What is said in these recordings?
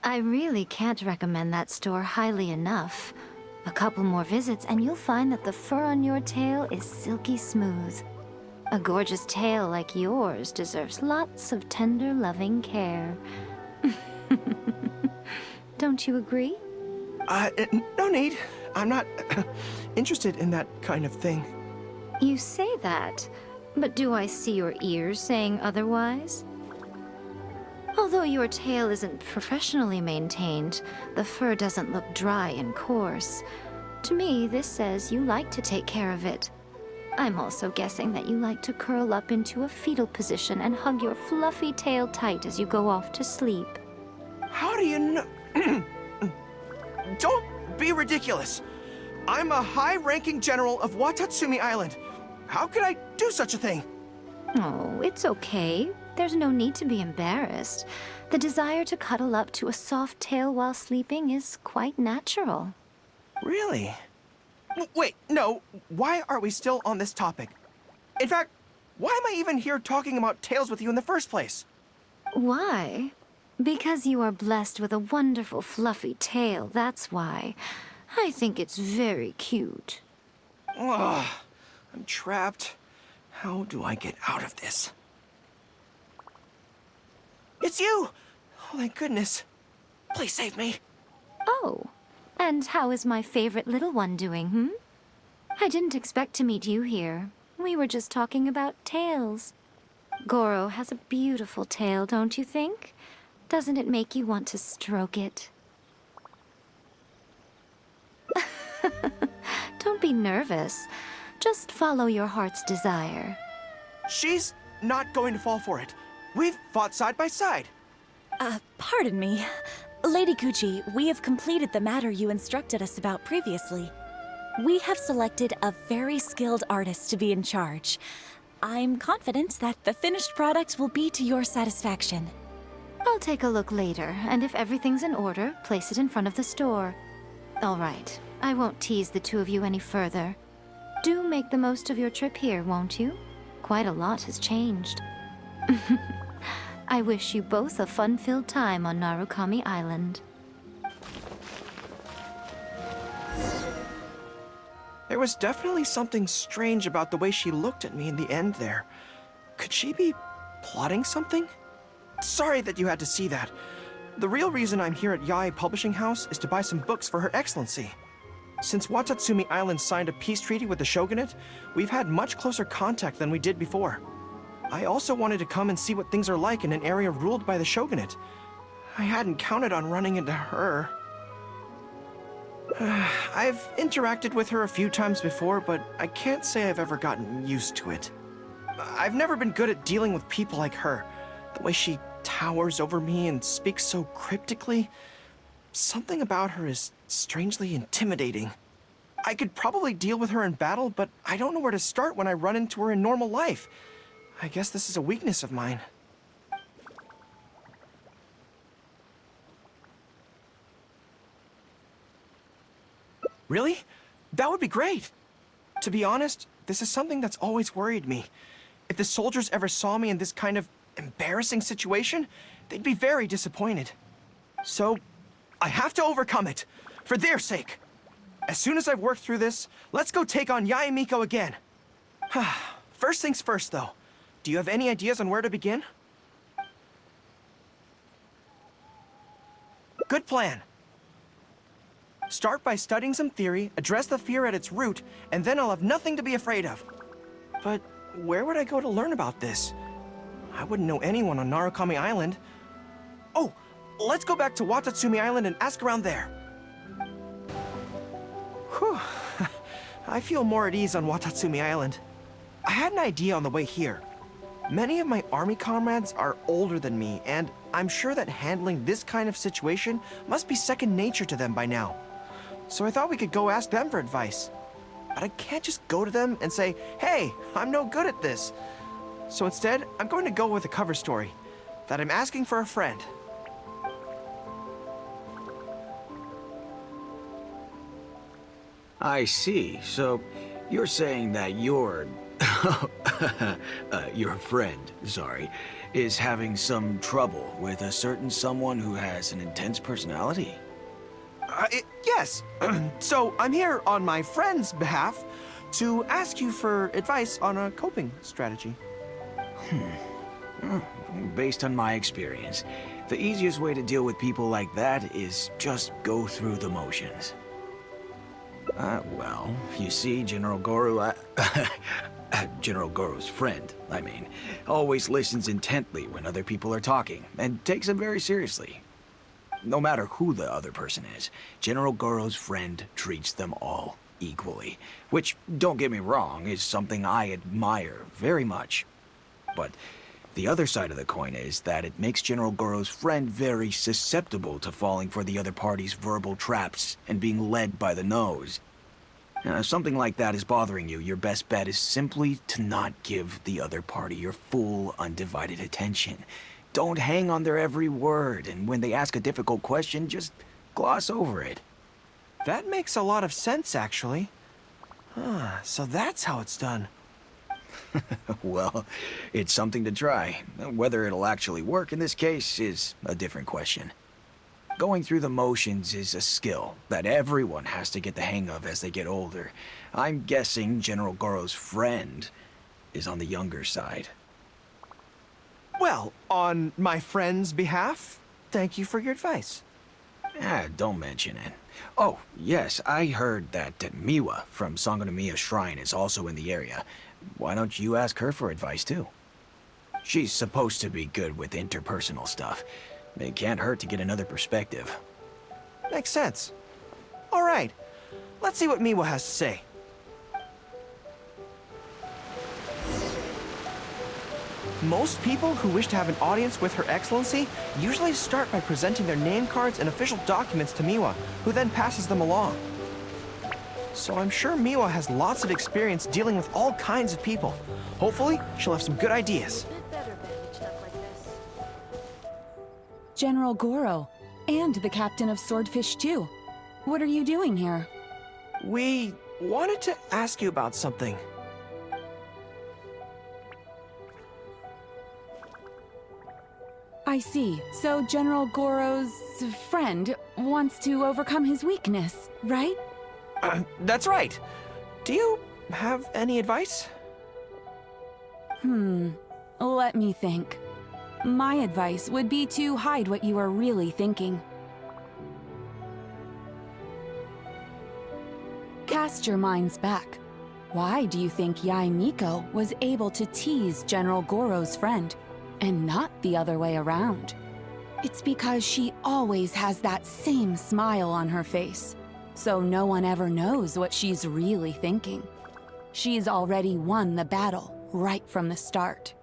I really can't recommend that store highly enough. A couple more visits and you'll find that the fur on your tail is silky smooth. A gorgeous tail like yours deserves lots of tender, loving care. Don't you agree? No need. I'm not interested in that kind of thing. You say that, but do I see your ears saying otherwise? Although your tail isn't professionally maintained, the fur doesn't look dry and coarse. To me, this says you like to take care of it. I'm also guessing that you like to curl up into a fetal position and hug your fluffy tail tight as you go off to sleep. How do you know? Don't be ridiculous. I'm a high-ranking general of Watatsumi Island. How could I do such a thing? Oh, it's okay. There's no need to be embarrassed. The desire to cuddle up to a soft tail while sleeping is quite natural. Really? Wait, no. Why are we still on this topic? In fact, why am I even here talking about tails with you in the first place? Why? Because you are blessed with a wonderful fluffy tail, that's why. I think it's very cute. Ugh, I'm trapped. How do I get out of this? It's you! Oh, thank goodness. Please save me. Oh, and how is my favorite little one doing, I didn't expect to meet you here. We were just talking about tails. Gorou has a beautiful tail, don't you think? Doesn't it make you want to stroke it? Don't be nervous. Just follow your heart's desire. She's not going to fall for it. We've fought side by side. Pardon me. Lady Kuchi, we have completed the matter you instructed us about previously. We have selected a very skilled artist to be in charge. I'm confident that the finished product will be to your satisfaction. I'll take a look later, and if everything's in order, place it in front of the store. All right, I won't tease the two of you any further. Do make the most of your trip here, won't you? Quite a lot has changed. I wish you both a fun-filled time on Narukami Island. There was definitely something strange about the way she looked at me in the end there. Could she be plotting something? Sorry that you had to see that. The real reason I'm here at Yae Publishing House is to buy some books for Her Excellency. Since Watatsumi Island signed a peace treaty with the shogunate, we've had much closer contact than we did before. I also wanted to come and see what things are like in an area ruled by the shogunate. I hadn't counted on running into her. I've interacted with her a few times before, but I can't say I've ever gotten used to it. I've never been good at dealing with people like her. The way she towers over me and speaks so cryptically. Something about her is strangely intimidating. I could probably deal with her in battle, but I don't know where to start when I run into her in normal life. I guess this is a weakness of mine. Really? That would be great. To be honest, this is something that's always worried me. If the soldiers ever saw me in this kind of embarrassing situation, they'd be very disappointed. So, I have to overcome it, for their sake. As soon as I've worked through this, let's go take on Yae Miko again. First things first, though. Do you have any ideas on where to begin? Good plan. Start by studying some theory, address the fear at its root, and then I'll have nothing to be afraid of. But where would I go to learn about this? I wouldn't know anyone on Narukami Island. Oh, let's go back to Watatsumi Island and ask around there. Whew. I feel more at ease on Watatsumi Island. I had an idea on the way here. Many of my army comrades are older than me, and I'm sure that handling this kind of situation must be second nature to them by now. So I thought we could go ask them for advice. But I can't just go to them and say, hey, I'm no good at this. So instead, I'm going to go with a cover story, that I'm asking for a friend. I see. So you're saying that your friend, sorry, is having some trouble with a certain someone who has an intense personality. Yes. So I'm here on my friend's behalf to ask you for advice on a coping strategy. Based on my experience, the easiest way to deal with people like that is just go through the motions. Well, you see, General Gorou, General Gorou's friend, I mean, always listens intently when other people are talking, and takes them very seriously. No matter who the other person is, General Gorou's friend treats them all equally, which, don't get me wrong, is something I admire very much. But the other side of the coin is that it makes General Gorou's friend very susceptible to falling for the other party's verbal traps and being led by the nose. Now, if something like that is bothering you, your best bet is simply to not give the other party your full, undivided attention. Don't hang on their every word, and when they ask a difficult question, just gloss over it. That makes a lot of sense, actually. So that's how it's done. Well, it's something to try. Whether it'll actually work in this case is a different question. Going through the motions is a skill that everyone has to get the hang of as they get older. I'm guessing General Gorou's friend is on the younger side. Well, on my friend's behalf, thank you for your advice. Don't mention it. Oh, yes, I heard that Miwa from Sangonomiya Shrine is also in the area. Why don't you ask her for advice, too? She's supposed to be good with interpersonal stuff. It can't hurt to get another perspective. Makes sense. All right, let's see what Miwa has to say. Most people who wish to have an audience with Her Excellency usually start by presenting their name cards and official documents to Miwa, who then passes them along. So I'm sure Miwa has lots of experience dealing with all kinds of people. Hopefully, she'll have some good ideas. General Gorou, and the captain of Swordfish too. What are you doing here? We wanted to ask you about something. I see. So General Gorou's friend wants to overcome his weakness, right? That's right. Do you have any advice? Let me think. My advice would be to hide what you are really thinking. Cast your minds back. Why do you think Yae Miko was able to tease General Gorou's friend, and not the other way around? It's because she always has that same smile on her face, so no one ever knows what she's really thinking. She's already won the battle right from the start.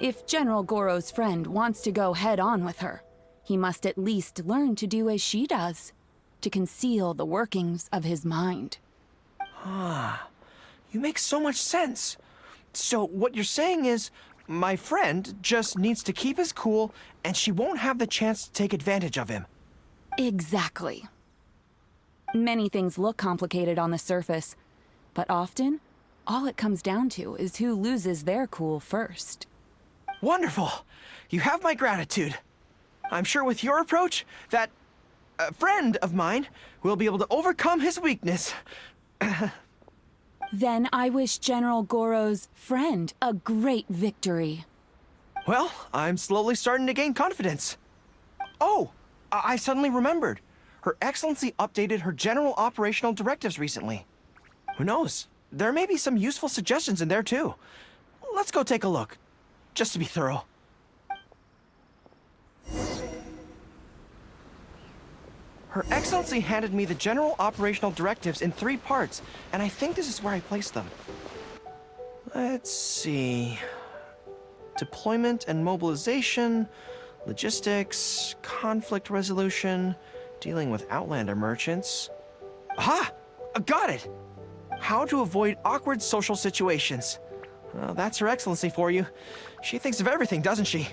If General Gorou's friend wants to go head-on with her, he must at least learn to do as she does, to conceal the workings of his mind. You make so much sense. So what you're saying is, my friend just needs to keep his cool, and she won't have the chance to take advantage of him. Exactly. Many things look complicated on the surface, but often, all it comes down to is who loses their cool first. Wonderful. You have my gratitude. I'm sure with your approach, that friend of mine will be able to overcome his weakness. Then I wish General Gorou's friend a great victory. Well, I'm slowly starting to gain confidence. Oh, I suddenly remembered. Her Excellency updated her general operational directives recently. Who knows? There may be some useful suggestions in there too. Let's go take a look, just to be thorough. Her Excellency handed me the general operational directives in 3 parts, and I think this is where I placed them. Let's see. Deployment and mobilization, logistics, conflict resolution, dealing with Outlander merchants. Aha! Got it! How to avoid awkward social situations. Well, that's Her Excellency for you. She thinks of everything, doesn't she?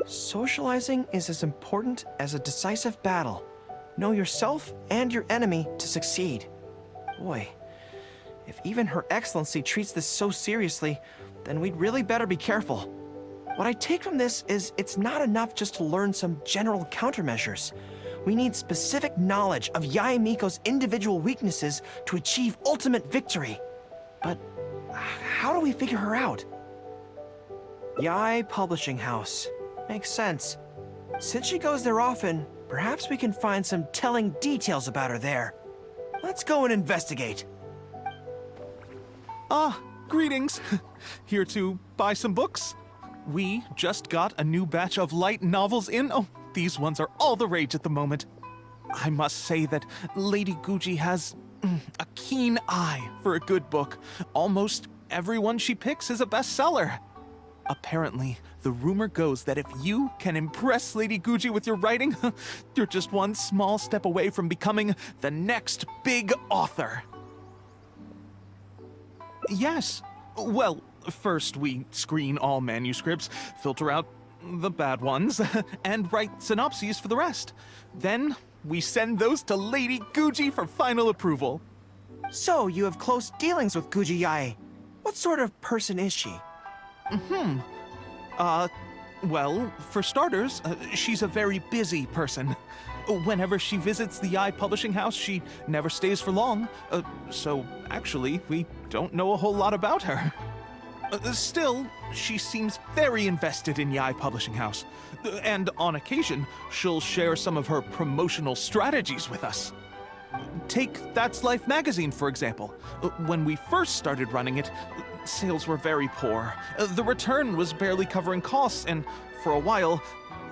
Socializing is as important as a decisive battle. Know yourself and your enemy to succeed. Boy, if even Her Excellency treats this so seriously, then we'd really better be careful. What I take from this is it's not enough just to learn some general countermeasures. We need specific knowledge of Yae Miko's individual weaknesses to achieve ultimate victory. But how do we figure her out? Yae Publishing House. Makes sense. Since she goes there often, perhaps we can find some telling details about her there. Let's go and investigate. Ah, greetings. Here to buy some books? We just got a new batch of light novels in. Oh, these ones are all the rage at the moment. I must say that Lady Guji has a keen eye for a good book. Almost everyone she picks is a bestseller. Apparently, the rumor goes that if you can impress Lady Guji with your writing, you're just one small step away from becoming the next big author. Yes. Well, first we screen all manuscripts, filter out the bad ones, and write synopses for the rest. Then we send those to Lady Guji for final approval. So, you have close dealings with Guji Yae. What sort of person is she? Well, for starters, she's a very busy person. Whenever she visits the Yae Publishing House, she never stays for long. So, actually, we don't know a whole lot about her. Still, she seems very invested in Yae Publishing House. And on occasion, she'll share some of her promotional strategies with us. Take That's Life magazine, for example. When we first started running it, sales were very poor. The return was barely covering costs, and for a while,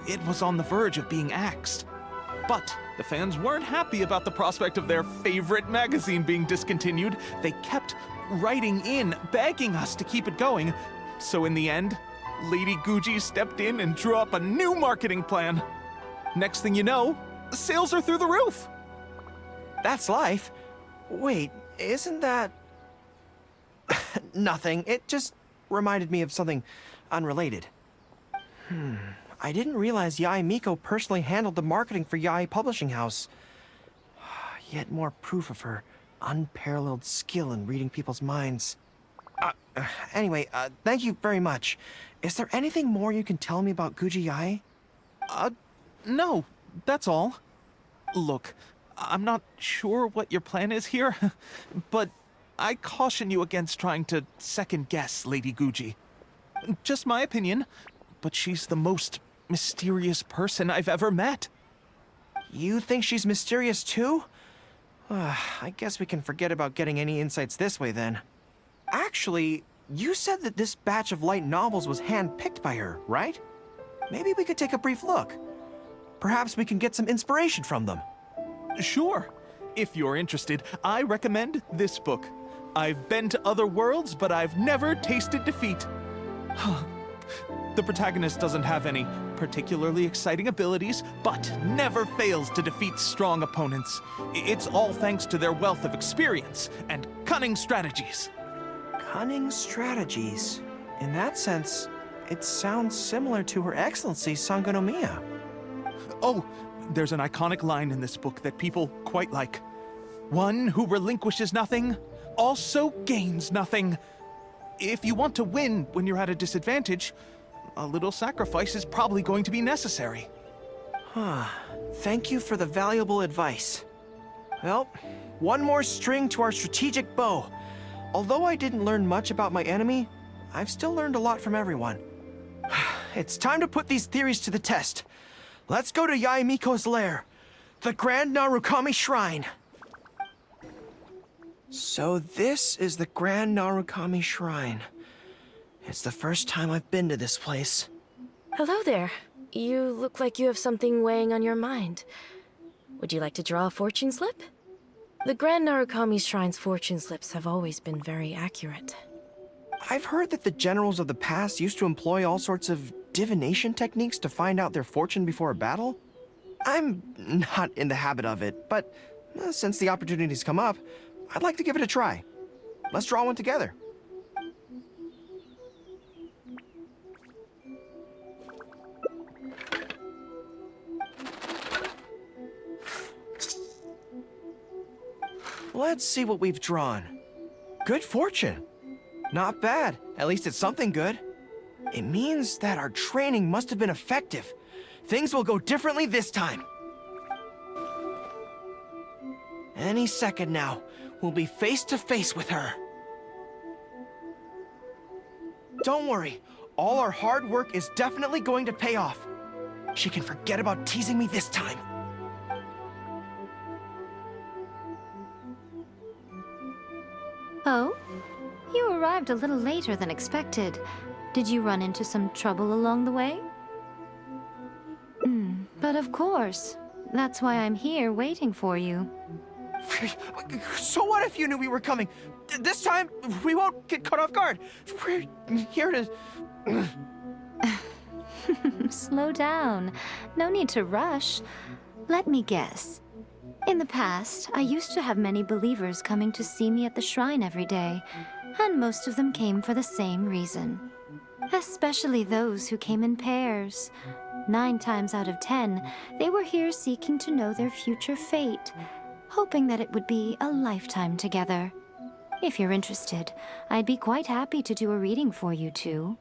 it was on the verge of being axed. But the fans weren't happy about the prospect of their favorite magazine being discontinued. They kept writing in, begging us to keep it going. So in the end, Lady Guji stepped in and drew up a new marketing plan. Next thing you know, sales are through the roof. That's Life? Wait, isn't that... Nothing. It just reminded me of something unrelated. I didn't realize Yae Miko personally handled the marketing for Yae Publishing House. Yet more proof of her unparalleled skill in reading people's minds. Anyway, thank you very much. Is there anything more you can tell me about Guji Yae? No, that's all. Look, I'm not sure what your plan is here, but I caution you against trying to second-guess Lady Guji. Just my opinion, but she's the most mysterious person I've ever met. You think she's mysterious too? I guess we can forget about getting any insights this way then. Actually, you said that this batch of light novels was hand-picked by her, right? Maybe we could take a brief look. Perhaps we can get some inspiration from them. Sure. If you're interested, I recommend this book. I've been to other worlds, but I've never tasted defeat. The protagonist doesn't have any particularly exciting abilities, but never fails to defeat strong opponents. It's all thanks to their wealth of experience and cunning strategies. Cunning strategies. In that sense, it sounds similar to Her Excellency Sangonomiya. Oh, there's an iconic line in this book that people quite like. One who relinquishes nothing also gains nothing. If you want to win when you're at a disadvantage, a little sacrifice is probably going to be necessary. Thank you for the valuable advice. Well, one more string to our strategic bow. Although I didn't learn much about my enemy, I've still learned a lot from everyone. It's time to put these theories to the test. Let's go to Yae Miko's lair, the Grand Narukami Shrine. So this is the Grand Narukami Shrine. It's the first time I've been to this place. Hello there. You look like you have something weighing on your mind. Would you like to draw a fortune slip? The Grand Narukami Shrine's fortune slips have always been very accurate. I've heard that the generals of the past used to employ all sorts of divination techniques to find out their fortune before a battle. I'm not in the habit of it, but since the opportunity's come up, I'd like to give it a try. Let's draw one together. Let's see what we've drawn. Good fortune. Not bad. At least it's something good. It means that our training must have been effective. Things will go differently this time. Any second now, we'll be face to face with her. Don't worry, all our hard work is definitely going to pay off. She can forget about teasing me this time. Oh? You arrived a little later than expected. Did you run into some trouble along the way? But of course. That's why I'm here waiting for you. So what if you knew we were coming? This time, we won't get caught off guard. We're here to... Slow down. No need to rush. Let me guess. In the past, I used to have many believers coming to see me at the shrine every day, and most of them came for the same reason. Especially those who came in pairs. 9 times out of 10, they were here seeking to know their future fate, hoping that it would be a lifetime together. If you're interested, I'd be quite happy to do a reading for you two.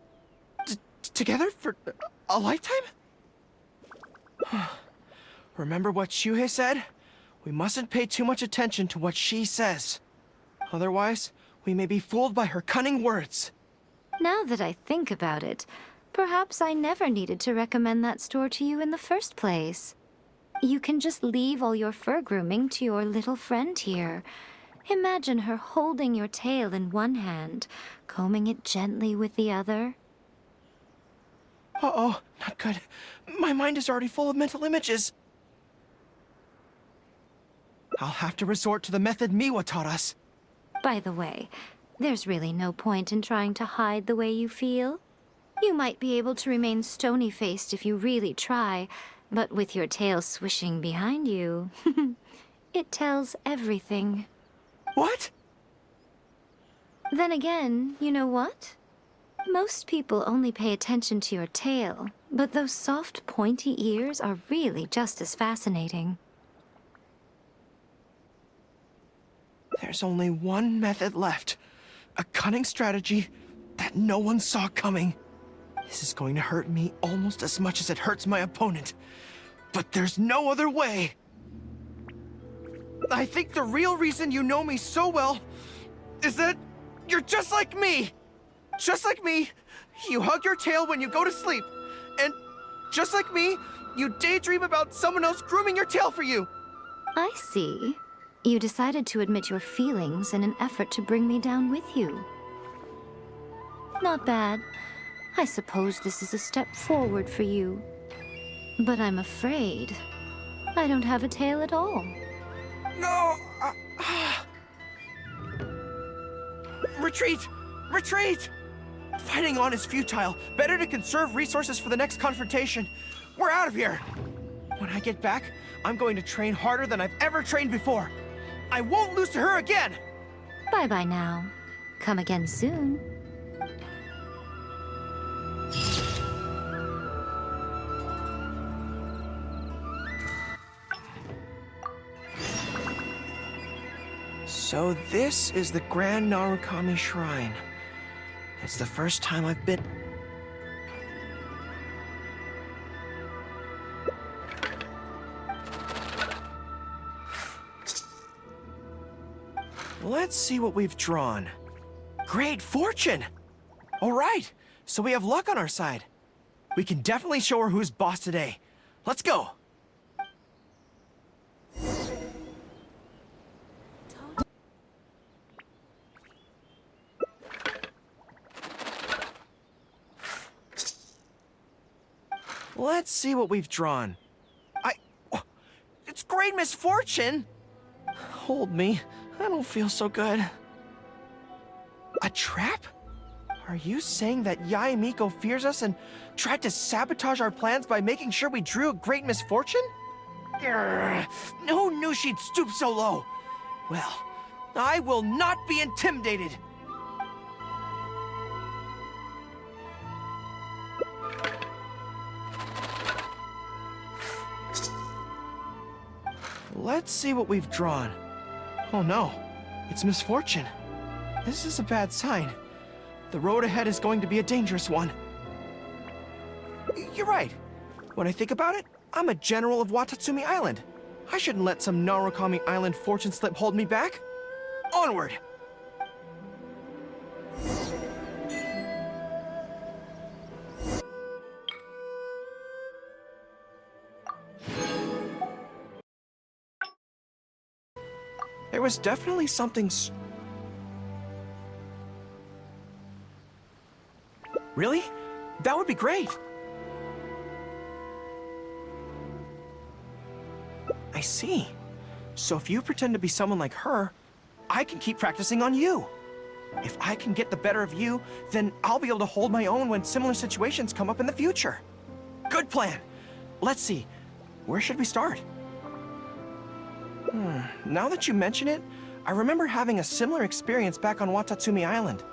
Together for a lifetime? Remember what Shuhei said? We mustn't pay too much attention to what she says. Otherwise, we may be fooled by her cunning words. Now that I think about it, perhaps I never needed to recommend that store to you in the first place. You can just leave all your fur grooming to your little friend here. Imagine her holding your tail in one hand, combing it gently with the other. Uh-oh, not good. My mind is already full of mental images. I'll have to resort to the method Miwa taught us. By the way, there's really no point in trying to hide the way you feel. You might be able to remain stony-faced if you really try, but with your tail swishing behind you, it tells everything. What? Then again, you know what? Most people only pay attention to your tail, but those soft, pointy ears are really just as fascinating. There's only one method left. A cunning strategy that no one saw coming. This is going to hurt me almost as much as it hurts my opponent. But there's no other way. I think the real reason you know me so well is that you're just like me. Just like me, you hug your tail when you go to sleep. And just like me, you daydream about someone else grooming your tail for you. I see. You decided to admit your feelings in an effort to bring me down with you. Not bad. I suppose this is a step forward for you. But I'm afraid I don't have a tail at all. No! Retreat! Retreat! Fighting on is futile. Better to conserve resources for the next confrontation. We're out of here! When I get back, I'm going to train harder than I've ever trained before. I won't lose to her again! Bye-bye now. Come again soon. So this is the Grand Narukami Shrine. It's the first time I've been... Let's see what we've drawn. Great fortune! All right, so we have luck on our side. We can definitely show her who's boss today. Let's go! Let's see what we've drawn. It's great misfortune! Hold me. I don't feel so good. A trap? Are you saying that Yae Miko fears us and tried to sabotage our plans by making sure we drew a great misfortune? Grr, who knew she'd stoop so low? Well, I will not be intimidated. Let's see what we've drawn. Oh no, it's misfortune. This is a bad sign. The road ahead is going to be a dangerous one. You're right. When I think about it, I'm a general of Watatsumi Island. I shouldn't let some Narukami Island fortune slip hold me back. Onward! There was definitely something Really? That would be great! I see. So if you pretend to be someone like her, I can keep practicing on you. If I can get the better of you, then I'll be able to hold my own when similar situations come up in the future. Good plan! Let's see. Where should we start? Now that you mention it, I remember having a similar experience back on Watatsumi Island.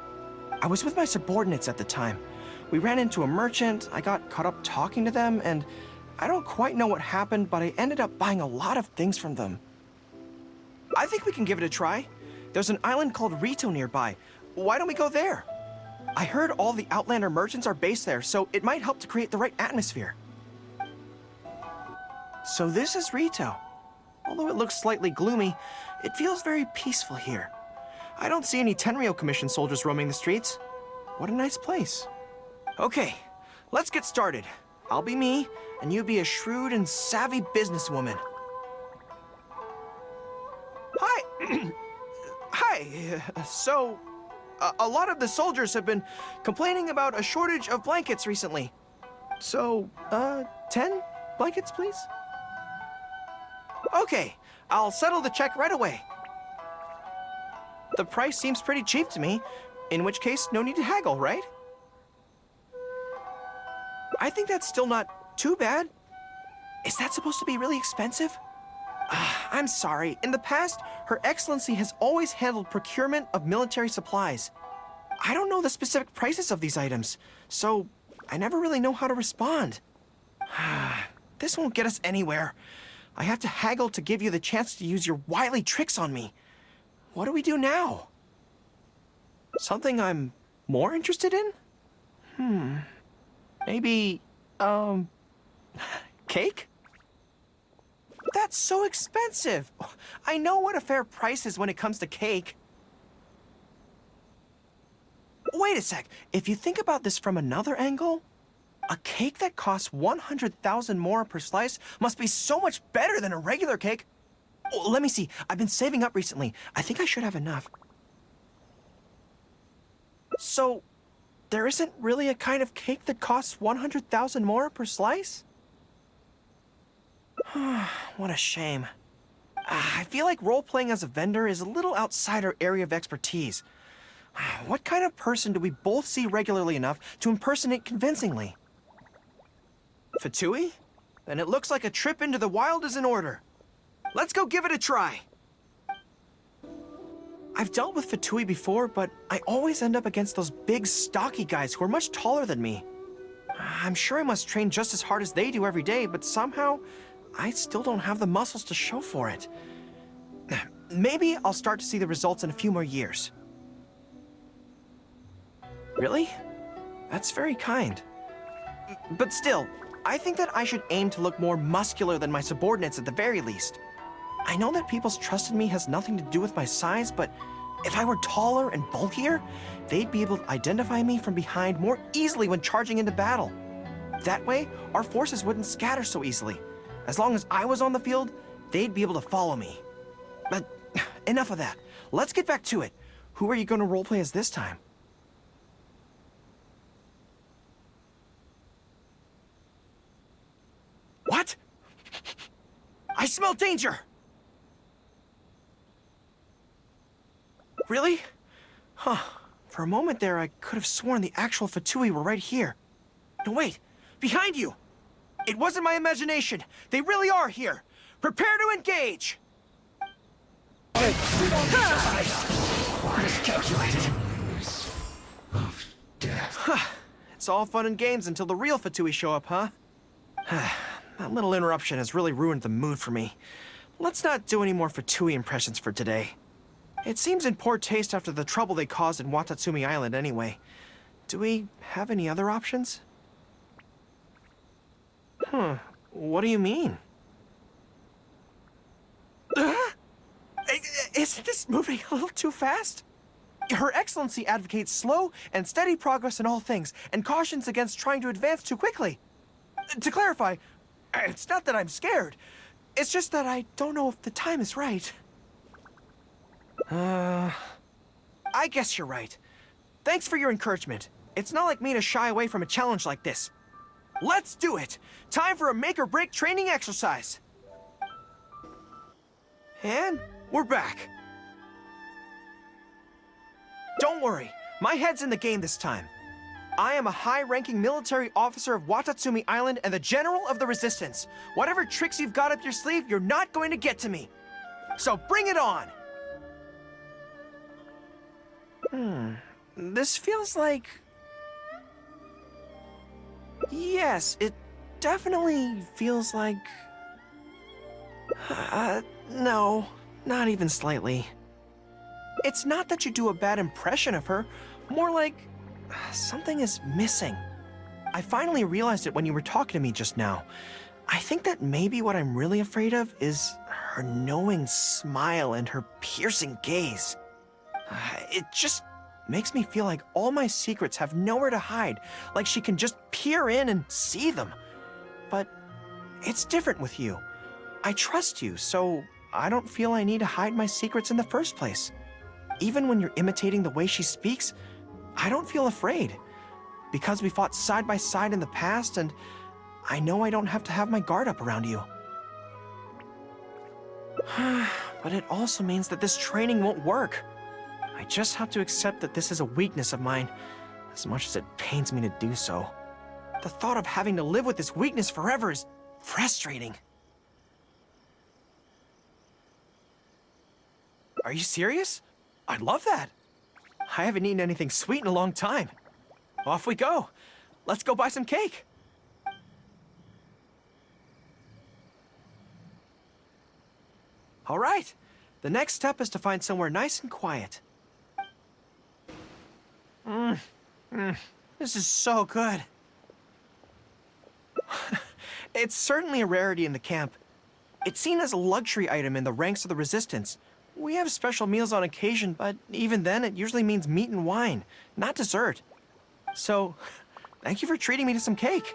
I was with my subordinates at the time. We ran into a merchant, I got caught up talking to them, and I don't quite know what happened, but I ended up buying a lot of things from them. I think we can give it a try. There's an island called Rito nearby. Why don't we go there? I heard all the Outlander merchants are based there, so it might help to create the right atmosphere. So this is Rito. Although it looks slightly gloomy, it feels very peaceful here. I don't see any Tenryou Commission soldiers roaming the streets. What a nice place. Okay, let's get started. I'll be me, and you be a shrewd and savvy businesswoman. Hi! Hi! So, a lot of the soldiers have been complaining about a shortage of blankets recently. So, 10 blankets, please? Okay, I'll settle the check right away. The price seems pretty cheap to me, in which case, no need to haggle, right? I think that's still not too bad. Is that supposed to be really expensive? I'm sorry. In the past, Her Excellency has always handled procurement of military supplies. I don't know the specific prices of these items, so I never really know how to respond. This won't get us anywhere. I have to haggle to give you the chance to use your wily tricks on me. What do we do now? Something I'm more interested in? Maybe, cake? That's so expensive! I know what a fair price is when it comes to cake. Wait a sec, if you think about this from another angle, a cake that costs 100,000 more per slice must be so much better than a regular cake. Oh, let me see, I've been saving up recently. I think I should have enough. So, there isn't really a kind of cake that costs 100,000 more per slice? What a shame. I feel like role-playing as a vendor is a little outside our area of expertise. What kind of person do we both see regularly enough to impersonate convincingly? Fatui? Then it looks like a trip into the wild is in order. Let's go give it a try. I've dealt with Fatui before, but I always end up against those big, stocky guys who are much taller than me. I'm sure I must train just as hard as they do every day, but somehow, I still don't have the muscles to show for it. Maybe I'll start to see the results in a few more years. Really? That's very kind. But still, I think that I should aim to look more muscular than my subordinates at the very least. I know that people's trust in me has nothing to do with my size, but if I were taller and bulkier, they'd be able to identify me from behind more easily when charging into battle. That way, our forces wouldn't scatter so easily. As long as I was on the field, they'd be able to follow me. But enough of that. Let's get back to it. Who are you going to roleplay as this time? What? I smell danger! Really? Huh. For a moment there, I could have sworn the actual Fatui were right here. No, wait! Behind you! It wasn't my imagination! They really are here! Prepare to engage! Miscalculated. Of death. It's all fun and games until the real Fatui show up, huh? That little interruption has really ruined the mood for me. Let's not do any more Fatui impressions for today. It seems in poor taste after the trouble they caused in Watatsumi Island anyway. Do we have any other options? What do you mean? Isn't this moving a little too fast? Her Excellency advocates slow and steady progress in all things, and cautions against trying to advance too quickly. To clarify, it's not that I'm scared. It's just that I don't know if the time is right. I guess you're right. Thanks for your encouragement. It's not like me to shy away from a challenge like this. Let's do it! Time for a make-or-break training exercise! And we're back. Don't worry, my head's in the game this time. I am a high-ranking military officer of Watatsumi Island and the General of the Resistance. Whatever tricks you've got up your sleeve, you're not going to get to me. So bring it on! This feels like... Yes, it definitely feels like... no, not even slightly. It's not that you do a bad impression of her, more like something is missing. I finally realized it when you were talking to me just now. I think that maybe what I'm really afraid of is her knowing smile and her piercing gaze. It just makes me feel like all my secrets have nowhere to hide, like she can just peer in and see them. But it's different with you. I trust you, so I don't feel I need to hide my secrets in the first place. Even when you're imitating the way she speaks, I don't feel afraid. Because we fought side by side in the past, and I know I don't have to have my guard up around you. But it also means that this training won't work. I just have to accept that this is a weakness of mine, as much as it pains me to do so. The thought of having to live with this weakness forever is frustrating. Are you serious? I'd love that. I haven't eaten anything sweet in a long time. Off we go. Let's go buy some cake. All right. The next step is to find somewhere nice and quiet. This is so good. It's certainly a rarity in the camp. It's seen as a luxury item in the ranks of the Resistance. We have special meals on occasion, but even then it usually means meat and wine, not dessert. So, thank you for treating me to some cake.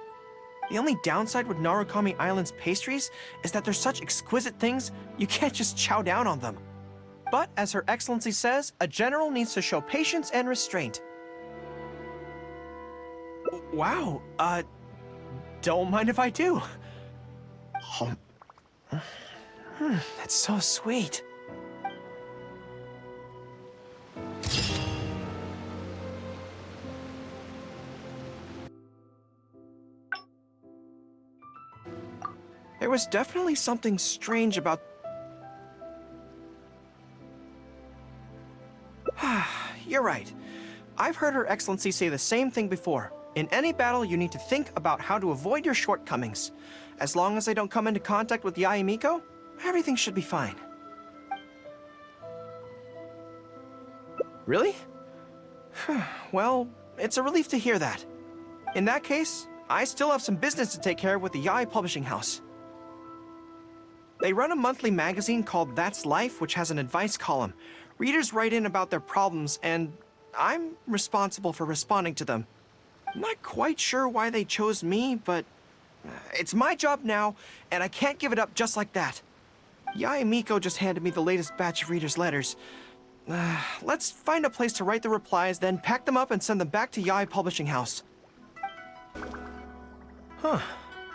The only downside with Narukami Island's pastries is that they're such exquisite things, you can't just chow down on them. But as Her Excellency says, a general needs to show patience and restraint. Wow, don't mind if I do. That's so sweet. There was definitely something strange about... You're right. I've heard Her Excellency say the same thing before. In any battle, you need to think about how to avoid your shortcomings. As long as I don't come into contact with Yae Miko, everything should be fine. Really? Well, it's a relief to hear that. In that case, I still have some business to take care of with the Yae Publishing House. They run a monthly magazine called That's Life, which has an advice column. Readers write in about their problems, and I'm responsible for responding to them. I'm not quite sure why they chose me, but it's my job now, and I can't give it up just like that. Yae Miko just handed me the latest batch of readers' letters. Let's find a place to write the replies, then pack them up and send them back to Yae Publishing House.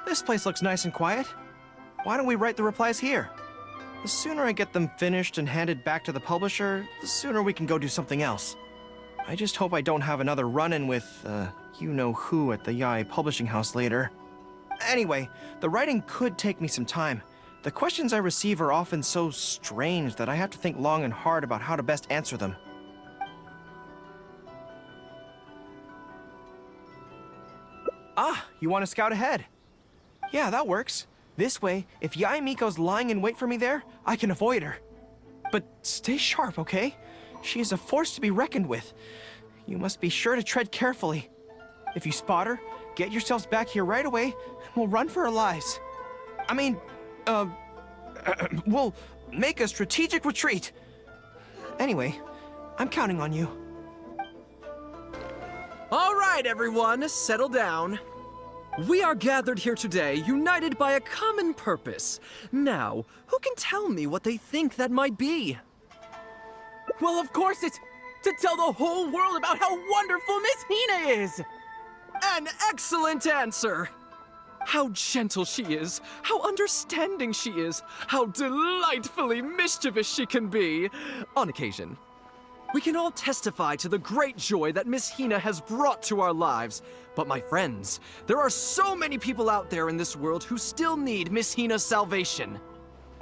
This place looks nice and quiet. Why don't we write the replies here? The sooner I get them finished and handed back to the publisher, the sooner we can go do something else. I just hope I don't have another run-in with, you-know-who at the Yae Publishing House later. Anyway, the writing could take me some time. The questions I receive are often so strange that I have to think long and hard about how to best answer them. You want to scout ahead? Yeah, that works. This way, if Yae Miko's lying in wait for me there, I can avoid her. But stay sharp, okay? She is a force to be reckoned with. You must be sure to tread carefully. If you spot her, get yourselves back here right away, and we'll run for our lives. I mean, we'll make a strategic retreat. Anyway, I'm counting on you. All right, everyone, settle down. We are gathered here today, united by a common purpose. Now, who can tell me what they think that might be? Well, of course it's to tell the whole world about how wonderful Miss Hina is! An excellent answer! How gentle she is, how understanding she is, how delightfully mischievous she can be, on occasion. We can all testify to the great joy that Miss Hina has brought to our lives. But my friends, there are so many people out there in this world who still need Miss Hina's salvation.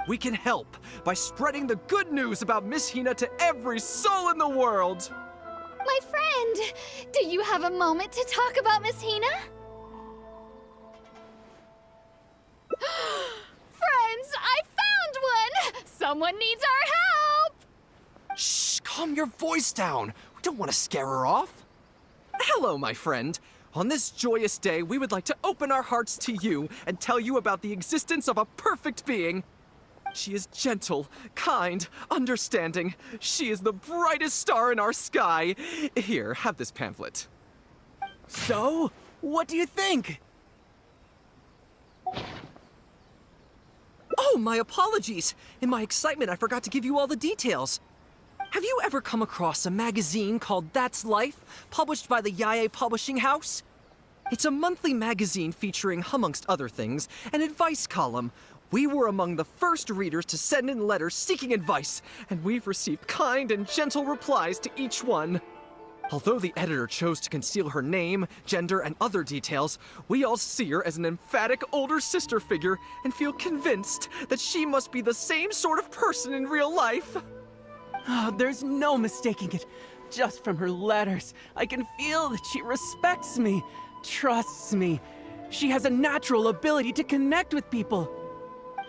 We can help by spreading the good news about Miss Hina to every soul in the world. My friend, do you have a moment to talk about Miss Hina? Friends, I found one! Someone needs our help! Shh, calm your voice down. We don't want to scare her off. Hello, my friend. On this joyous day, we would like to open our hearts to you and tell you about the existence of a perfect being. She is gentle, kind, understanding. She is the brightest star in our sky. Here, have this pamphlet. So, what do you think? Oh, my apologies. In my excitement, I forgot to give you all the details. Have you ever come across a magazine called That's Life, published by the Yae Publishing House? It's a monthly magazine featuring, amongst other things, an advice column. We were among the first readers to send in letters seeking advice, and we've received kind and gentle replies to each one. Although the editor chose to conceal her name, gender, and other details, we all see her as an emphatic older sister figure and feel convinced that she must be the same sort of person in real life. Oh, there's no mistaking it. Just from her letters, I can feel that she respects me, trusts me. She has a natural ability to connect with people.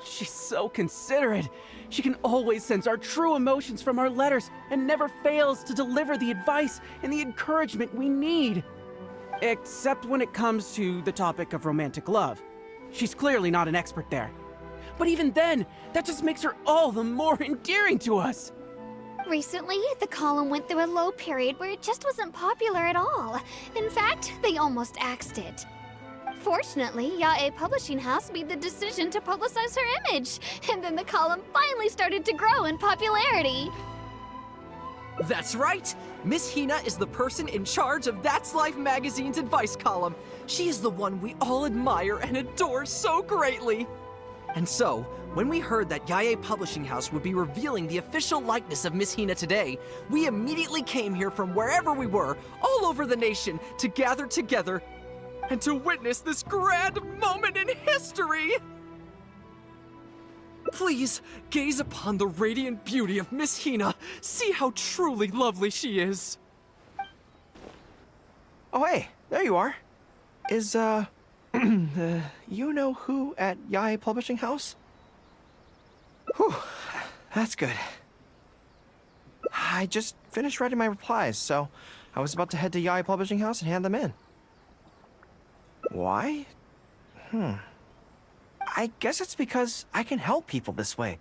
She's so considerate. She can always sense our true emotions from our letters and never fails to deliver the advice and the encouragement we need. Except when it comes to the topic of romantic love. She's clearly not an expert there. But even then, that just makes her all the more endearing to us. Recently, the column went through a low period where it just wasn't popular at all. In fact, they almost axed it. Fortunately, Yae Publishing House made the decision to publicize her image, and then the column finally started to grow in popularity. That's right! Miss Hina is the person in charge of That's Life magazine's advice column. She is the one we all admire and adore so greatly. And so, when we heard that Yae Publishing House would be revealing the official likeness of Miss Hina today, we immediately came here from wherever we were, all over the nation, to gather together and to witness this grand moment in history! Please, gaze upon the radiant beauty of Miss Hina. See how truly lovely she is. Oh, hey, there you are. Is, you know who at Yae Publishing House? Whew, that's good. I just finished writing my replies, so I was about to head to Yae Publishing House and hand them in. Why? I guess it's because I can help people this way.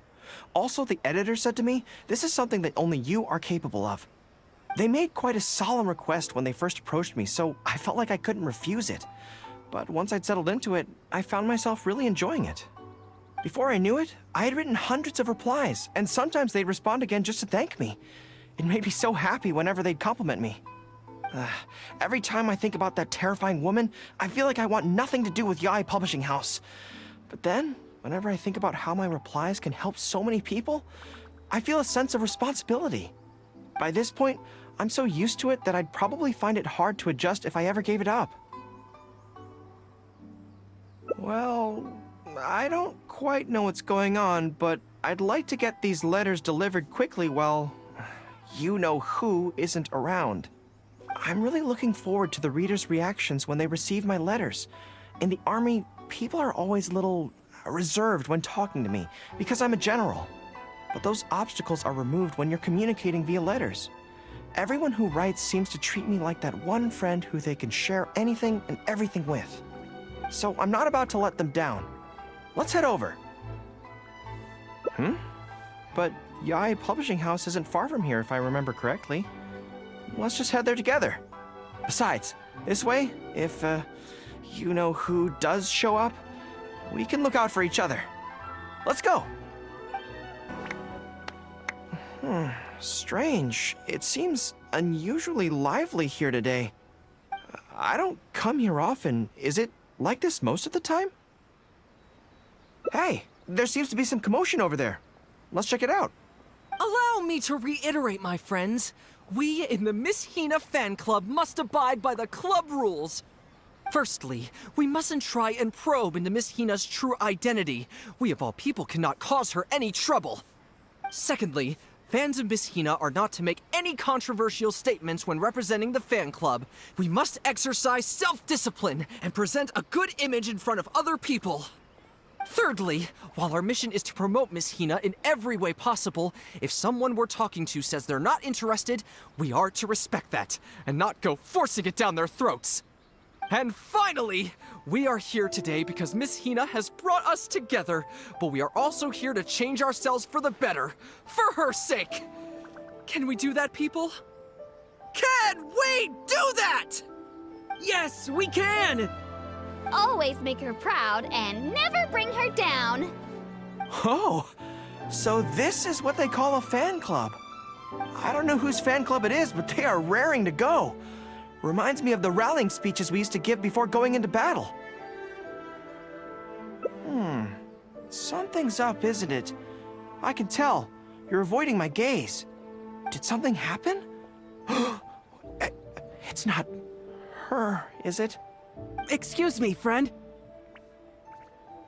Also, the editor said to me, this is something that only you are capable of. They made quite a solemn request when they first approached me, so I felt like I couldn't refuse it. But once I'd settled into it, I found myself really enjoying it. Before I knew it, I had written hundreds of replies, and sometimes they'd respond again just to thank me. It made me so happy whenever they'd compliment me. Every time I think about that terrifying woman, I feel like I want nothing to do with Yae Publishing House. But then, whenever I think about how my replies can help so many people, I feel a sense of responsibility. By this point, I'm so used to it that I'd probably find it hard to adjust if I ever gave it up. Well, I don't quite know what's going on, but I'd like to get these letters delivered quickly while you-know-who isn't around. I'm really looking forward to the readers' reactions when they receive my letters. In the army, people are always a little reserved when talking to me because I'm a general. But those obstacles are removed when you're communicating via letters. everyone who writes seems to treat me like that one friend who they can share anything and everything with. So I'm not about to let them down. Let's head over. But Yae Publishing House isn't far from here if I remember correctly. Let's just head there together. Besides, this way, if, you know who does show up, we can look out for each other. Let's go! Strange. It seems unusually lively here today. I don't come here often. Is it like this most of the time? Hey, there seems to be some commotion over there. Let's check it out. Allow me to reiterate, my friends. We in the Miss Hina fan club must abide by the club rules. Firstly, we mustn't try and probe into Miss Hina's true identity. We of all people cannot cause her any trouble. Secondly, fans of Miss Hina are not to make any controversial statements when representing the fan club. We must exercise self-discipline and present a good image in front of other people. Thirdly, while our mission is to promote Miss Hina in every way possible, if someone we're talking to says they're not interested, we are to respect that and not go forcing it down their throats. And finally, we are here today because Miss Hina has brought us together, but we are also here to change ourselves for the better, for her sake. Can we do that, people? Can we do that? Yes, we can! Always make her proud and never bring her down. Oh, so this is what they call a fan club. I don't know whose fan club it is, but they are raring to go. Reminds me of the rallying speeches we used to give before going into battle. Something's up, isn't it? I can tell. You're avoiding my gaze. Did something happen? It's not her, is it? Excuse me, friend.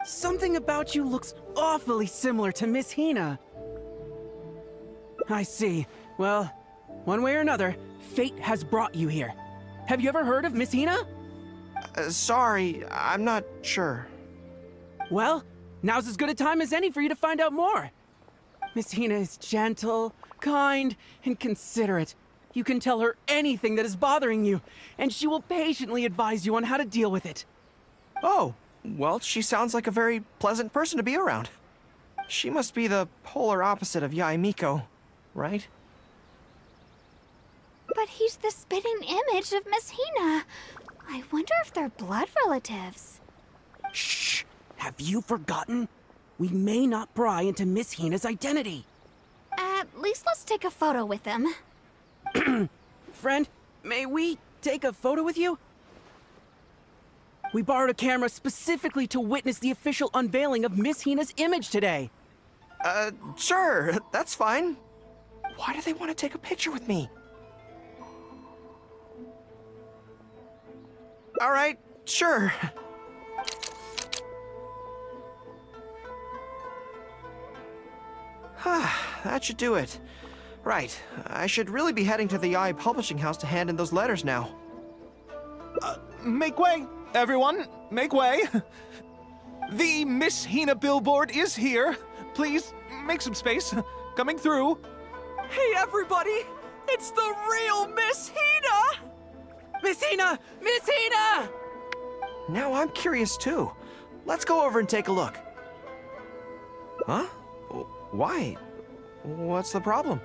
Something about you looks awfully similar to Miss Hina. I see. Well, one way or another, fate has brought you here. Have you ever heard of Miss Hina? Sorry, I'm not sure. Well, now's as good a time as any for you to find out more. Miss Hina is gentle, kind, and considerate. You can tell her anything that is bothering you, and she will patiently advise you on how to deal with it. Oh, well, she sounds like a very pleasant person to be around. She must be the polar opposite of Yae Miko, right? But he's the spitting image of Miss Hina. I wonder if they're blood relatives. Shh! Have you forgotten? We may not pry into Miss Hina's identity. At least let's take a photo with him. Friend, may we take a photo with you? We borrowed a camera specifically to witness the official unveiling of Miss Hina's image today. Sure, that's fine. Why do they want to take a picture with me? All right, sure. That should do it. Right, I should really be heading to the Yae Publishing House to hand in those letters now. Make way, everyone. Make way. The Miss Hina billboard is here. Please, make some space. Coming through. Hey, everybody! It's the real Miss Hina! Miss Hina! Miss Hina! Now I'm curious too. Let's go over and take a look. Huh? Why? What's the problem?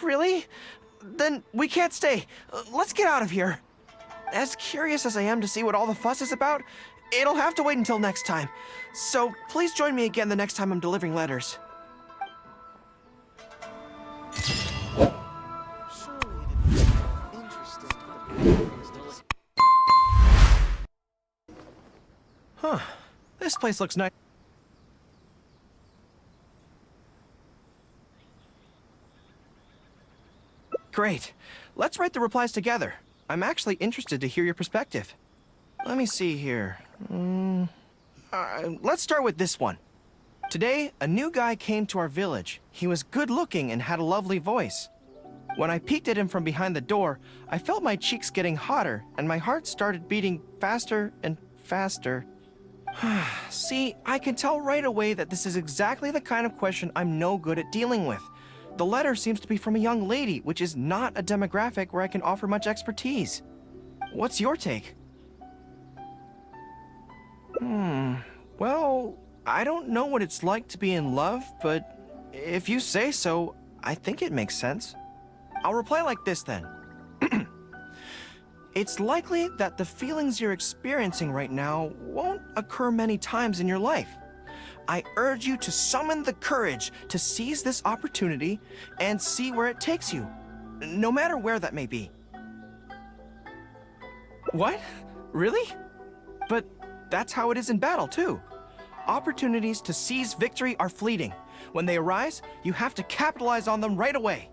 Really? Then we can't stay. Let's get out of here. As curious as I am to see what all the fuss is about, it'll have to wait until next time. So please join me again the next time I'm delivering letters. Huh. This place looks nice. Great. Let's write the replies together. I'm actually interested to hear your perspective. Let me see here. Let's start with this one. Today, a new guy came to our village. He was good-looking and had a lovely voice. When I peeked at him from behind the door, I felt my cheeks getting hotter, and my heart started beating faster and faster. See, I can tell right away that this is exactly the kind of question I'm no good at dealing with. The letter seems to be from a young lady, which is not a demographic where I can offer much expertise. What's your take? Well, I don't know what it's like to be in love, but if you say so, I think it makes sense. I'll reply like this then. It's likely that the feelings you're experiencing right now won't occur many times in your life. I urge you to summon the courage to seize this opportunity and see where it takes you, no matter where that may be. What? Really? But that's how it is in battle, too. Opportunities to seize victory are fleeting. When they arise, you have to capitalize on them right away.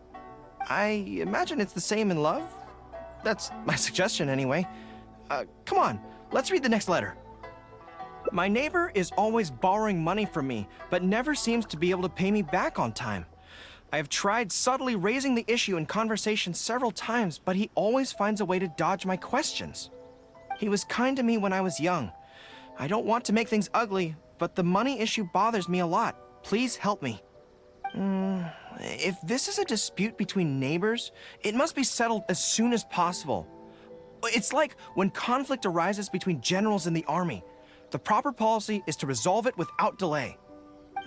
I imagine it's the same in love. That's my suggestion, anyway. Come on, let's read the next letter. My neighbor is always borrowing money from me, but never seems to be able to pay me back on time. I have tried subtly raising the issue in conversation several times, but he always finds a way to dodge my questions. He was kind to me when I was young. I don't want to make things ugly, but the money issue bothers me a lot. Please help me. If this is a dispute between neighbors, it must be settled as soon as possible. It's like when conflict arises between generals in the army. The proper policy is to resolve it without delay.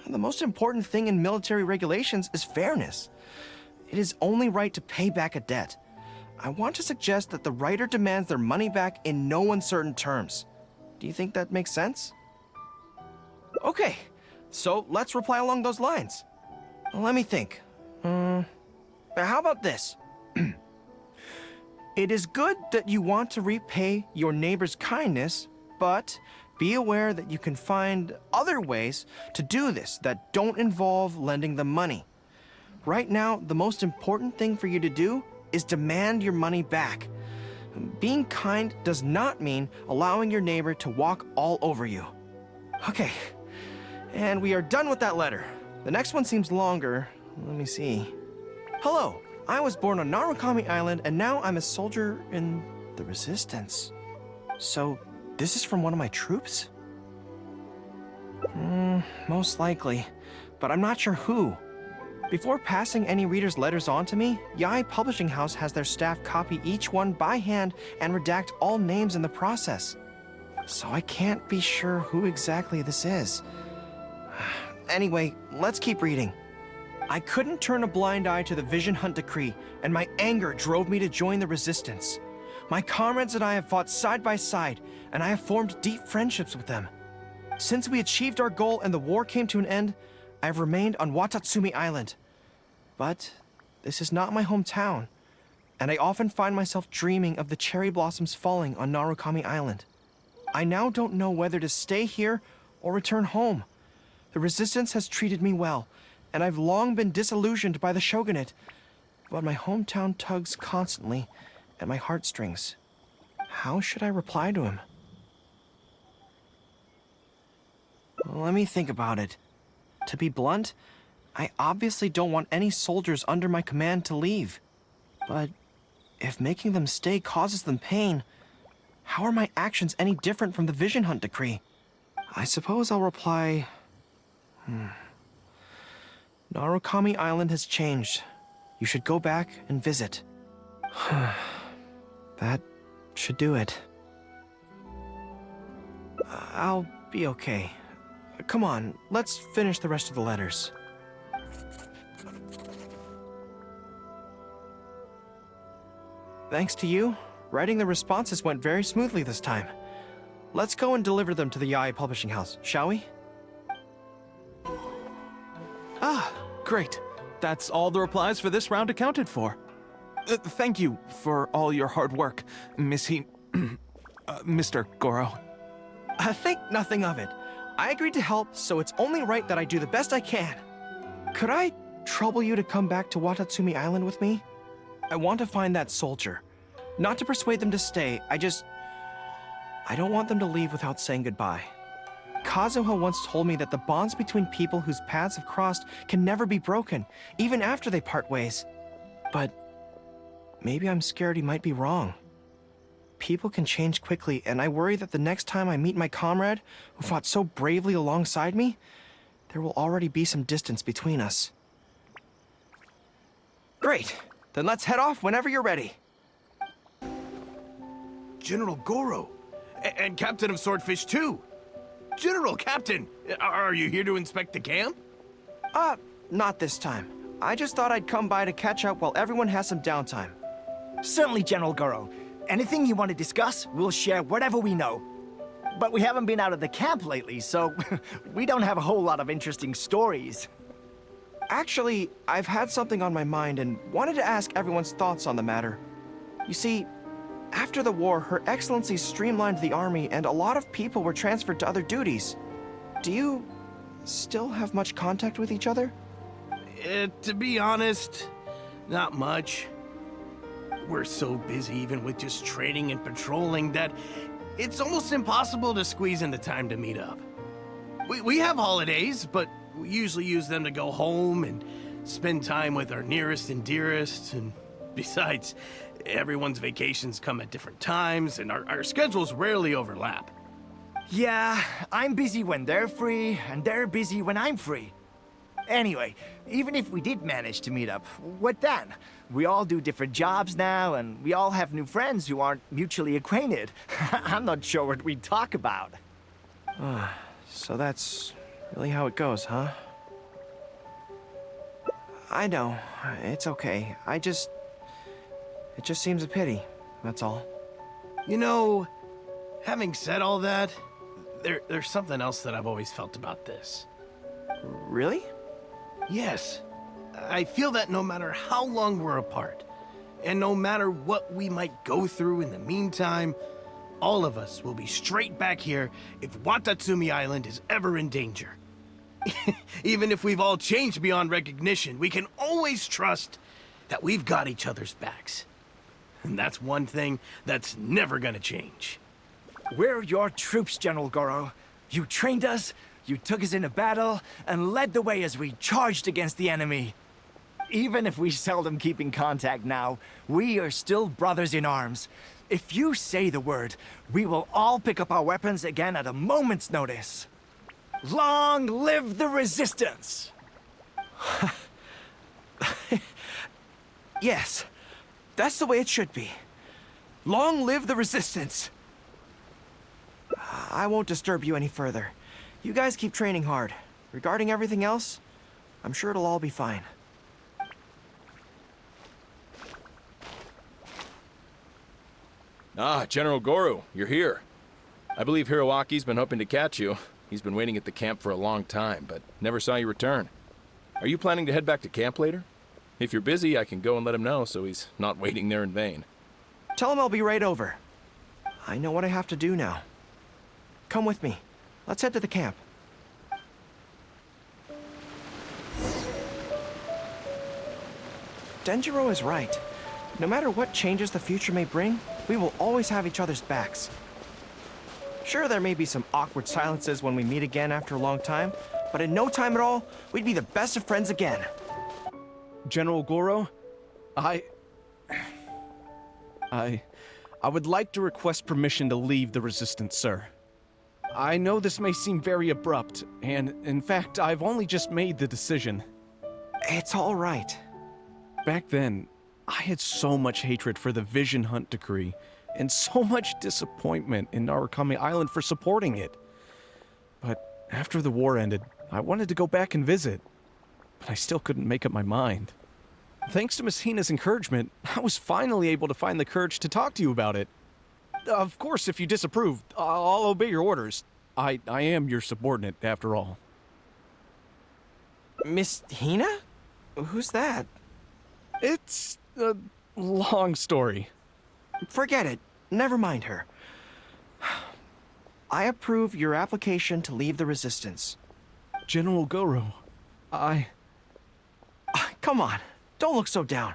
The most important thing in military regulations is fairness. It is only right to pay back a debt. I want to suggest that the writer demands their money back in no uncertain terms. Do you think that makes sense? Okay, so let's reply along those lines. Let me think. How about this? It is good that you want to repay your neighbor's kindness, but be aware that you can find other ways to do this that don't involve lending them money. Right now, the most important thing for you to do is demand your money back. Being kind does not mean allowing your neighbor to walk all over you. Okay, and we are done with that letter. The next one seems longer. Let me see. Hello, I was born on Narukami Island, and now I'm a soldier in the Resistance. So, this is from one of my troops? Most likely, but I'm not sure who. Before passing any reader's letters on to me, Yae Publishing House has their staff copy each one by hand and redact all names in the process. So I can't be sure who exactly this is. Anyway, let's keep reading. I couldn't turn a blind eye to the Vision Hunt decree, and my anger drove me to join the Resistance. My comrades and I have fought side by side, and I have formed deep friendships with them. Since we achieved our goal and the war came to an end, I have remained on Watatsumi Island. But this is not my hometown, and I often find myself dreaming of the cherry blossoms falling on Narukami Island. I now don't know whether to stay here or return home. The Resistance has treated me well, and I've long been disillusioned by the shogunate, but my hometown tugs constantly at my heartstrings. How should I reply to him? Let me think about it. To be blunt, I obviously don't want any soldiers under my command to leave. But if making them stay causes them pain, how are my actions any different from the Vision Hunt decree? I suppose I'll reply... Narukami Island has changed. You should go back and visit. That should do it. I'll be okay. Come on, let's finish the rest of the letters. Thanks to you, writing the responses went very smoothly this time. Let's go and deliver them to the Yae Publishing House, shall we? Ah, great. That's all the replies for this round accounted for. Thank you for all your hard work, Mr. Gorou. Think nothing of it. I agreed to help, so it's only right that I do the best I can. Could I trouble you to come back to Watatsumi Island with me? I want to find that soldier. Not to persuade them to stay, I don't want them to leave without saying goodbye. Kazuha once told me that the bonds between people whose paths have crossed can never be broken, even after they part ways. But maybe I'm scared he might be wrong. People can change quickly, and I worry that the next time I meet my comrade, who fought so bravely alongside me, there will already be some distance between us. Great. Then let's head off whenever you're ready. General Gorou, and Captain of Swordfish too. General, Captain, are you here to inspect the camp? Not this time. I just thought I'd come by to catch up while everyone has some downtime. Certainly, General Gorou. Anything you want to discuss, we'll share whatever we know. But we haven't been out of the camp lately, so we don't have a whole lot of interesting stories. Actually, I've had something on my mind and wanted to ask everyone's thoughts on the matter. You see, after the war, Her Excellency streamlined the army and a lot of people were transferred to other duties. Do you still have much contact with each other? To be honest, not much. We're so busy even with just training and patrolling that it's almost impossible to squeeze in the time to meet up. We have holidays, but we usually use them to go home and spend time with our nearest and dearest. And besides, everyone's vacations come at different times and our schedules rarely overlap. Yeah, I'm busy when they're free, and they're busy when I'm free. Anyway, even if we did manage to meet up, what then? We all do different jobs now, and we all have new friends who aren't mutually acquainted. I'm not sure what we'd talk about. So that's really how it goes, huh? I know. It's okay. It just seems a pity, that's all. You know, having said all that, there's something else that I've always felt about this. Really? Yes. I feel that no matter how long we're apart, and no matter what we might go through in the meantime, all of us will be straight back here if Watatsumi Island is ever in danger. Even if we've all changed beyond recognition, we can always trust that we've got each other's backs. And that's one thing that's never gonna change. We're your troops, General Gorou. You trained us, you took us into battle, and led the way as we charged against the enemy. Even if we seldom keep in contact now, we are still brothers in arms. If you say the word, we will all pick up our weapons again at a moment's notice. Long live the resistance! Yes, that's the way it should be. Long live the resistance! I won't disturb you any further. You guys keep training hard. Regarding everything else, I'm sure it'll all be fine. Ah, General Gorou, you're here. I believe Hiroaki's been hoping to catch you. He's been waiting at the camp for a long time, but never saw you return. Are you planning to head back to camp later? If you're busy, I can go and let him know so he's not waiting there in vain. Tell him I'll be right over. I know what I have to do now. Come with me. Let's head to the camp. Denjiro is right. No matter what changes the future may bring, we will always have each other's backs. Sure, there may be some awkward silences when we meet again after a long time, but in no time at all, we'd be the best of friends again. General Gorou, I would like to request permission to leave the Resistance, sir. I know this may seem very abrupt, and in fact, I've only just made the decision. It's all right. Back then, I had so much hatred for the Vision Hunt decree, and so much disappointment in Narukami Island for supporting it. But after the war ended, I wanted to go back and visit, but I still couldn't make up my mind. Thanks to Miss Hina's encouragement, I was finally able to find the courage to talk to you about it. Of course, if you disapprove, I'll obey your orders. I am your subordinate, after all. Miss Hina? Who's that? It's a long story. Forget it. Never mind her. I approve your application to leave the Resistance. General Gorou, Come on. Don't look so down.